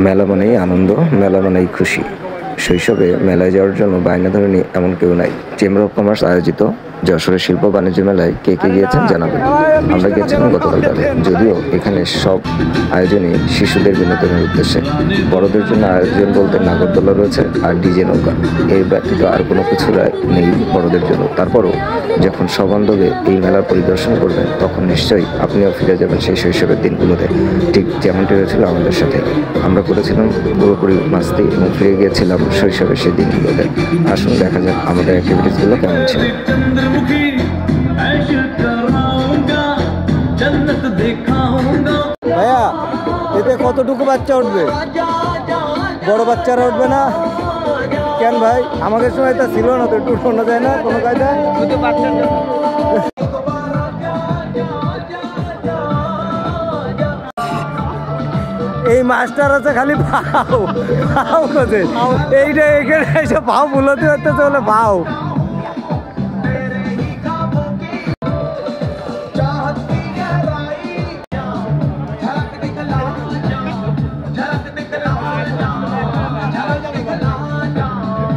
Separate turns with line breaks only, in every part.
মেলা মানেই আনন্দ, মেলা মানেই খুশি। শৈশবে মেলায় যাওয়ার জন্য বায়না ধরেনি এমন কেউ নাই। চেম্বার অফ কমার্স আয়োজিত যশোরের শিল্প বাণিজ্য মেলায় কে কে গিয়েছেন জানাবেন। আমরা গিয়েছিলাম গতকাল রাতে। যদিও এখানে সব আয়োজনই শিশুদের বিনোদনের উদ্দেশ্যে। বড়দের জন্য আয়োজন বলতে নাগরদোলা রয়েছে আর ডিজে নৌকা, এর ব্যতীত আর কোনো কিছু নেই বড়দের জন্য। তারপরও যখন সবান্ধবে এই মেলার পরিদর্শন করবেন তখন নিশ্চয়ই আপনিও ফিরে যাবেন সেই শৈশবের দিনগুলোতে, ঠিক যেমনটি হয়েছিল আমাদের সাথে। আমরা করেছিলাম পুরোপুরি মাস্তি এবং ফিরে গিয়েছিলাম শৈশবের সেই দিনগুলোতে। আসুন দেখা যাক আমাদের অ্যাক্টিভিটিসগুলো কেমন ছিল।
ভাইয়া, এতে কতটুকু বাচ্চা উঠবে? বড় বাচ্চারা উঠবে না কেন ভাই? আমাদের সময় তা ছিল না তো, একটু শোনা যায় না কোনো কায়দা? শুধু বাচ্চার জন্য। এই মাস্টার আছে খালি ভাও ভাও খোঁজে, এইটা এখানে এসে ভাও বুলতে হতে চলে ভাও।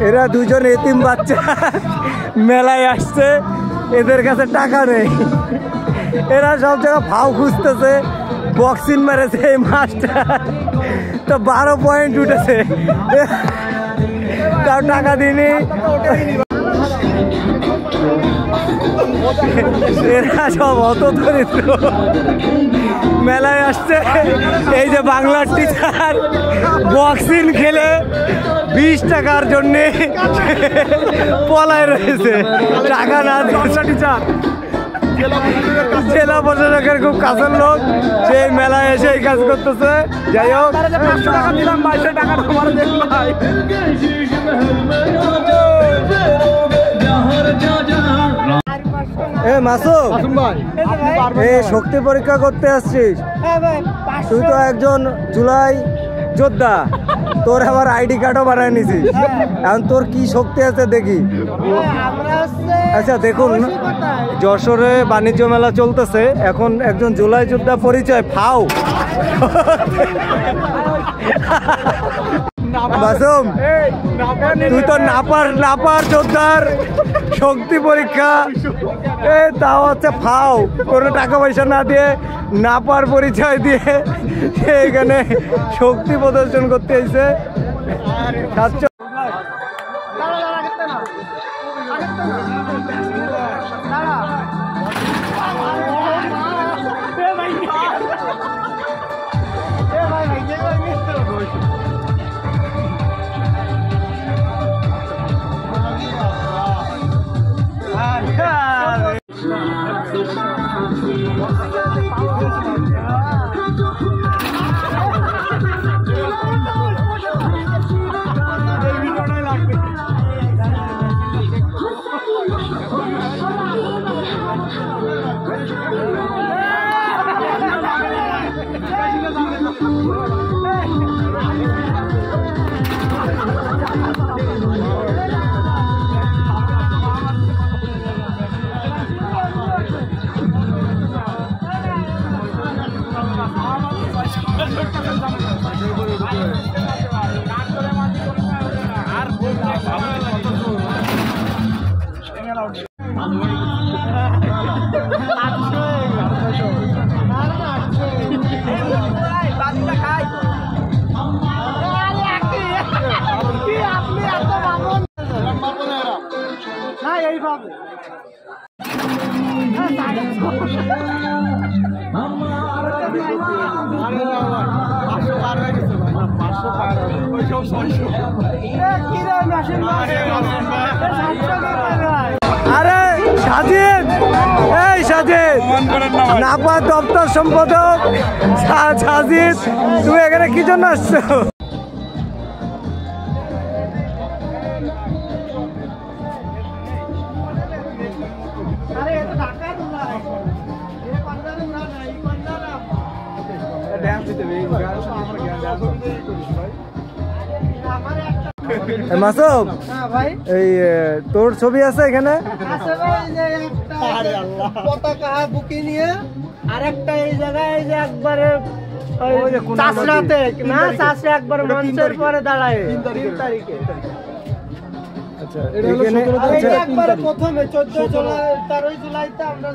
এরা দুজন এতিম বাচ্চা মেলায় আসছে, এদের কাছে টাকা নেই, এরা সব জায়গায় ভাও খুঁজতেছে। বক্সিং মেরেছে এই মাস্টার, তো 12 পয়েন্ট উঠেছে, তাও টাকা দিনি। এরা সব অত দরিদ্র মেলায় আসছে। এই যে বাংলার টিচার বক্সিং খেলে 20 টাকার জন্য পলায় রয়েছে, টাকা না দিয়ে। টিচার জেলা প্রশাসকের খুব কাছের লোক, সেই মেলায় এসে এই কাজ করতেছে। যাই হোক, 500 টাকা দিলাম ভাই, সেই টাকাটা তোমার দেখুন ভাই। মাসুম, শক্তি পরীক্ষা করতে আসছিস? তুই তো একজন জুলাই যোদ্ধা, তোর আবার আইডি কার্ডও বানায় নিছিস। এখন তোর কি শক্তি আছে দেখি। আচ্ছা দেখুন, যশোরে বাণিজ্য মেলা চলতেছে, এখন একজন জুলাই যোদ্ধা পরিচয় ফাও। মাসুম, তুই তো নাপার যোদ্ধার শক্তি পরীক্ষা, তাও হচ্ছে ফাও, কোনো টাকা পয়সা না দিয়ে নাপার পরিচয় দিয়ে এখানে শক্তি প্রদর্শন করতে এসে। আরে সাজিদ, এই সাজিদ, নাপা দপ্তর সম্পাদক সাজিদ, তুমি এখানে কি জন্য আসছো? মাসুম, এই তোর ছবি আছে এখানে? পতাকা বুকে নিয়ে আরেকটা এই জায়গায় যে একবারে
চাষরাতে না চাষে একবার মঞ্চের পরে দাঁড়ায় 3 তারিখে।
আচ্ছা
একবারে প্রথমে 14 জুলাই 13 জুলাইতে আমরা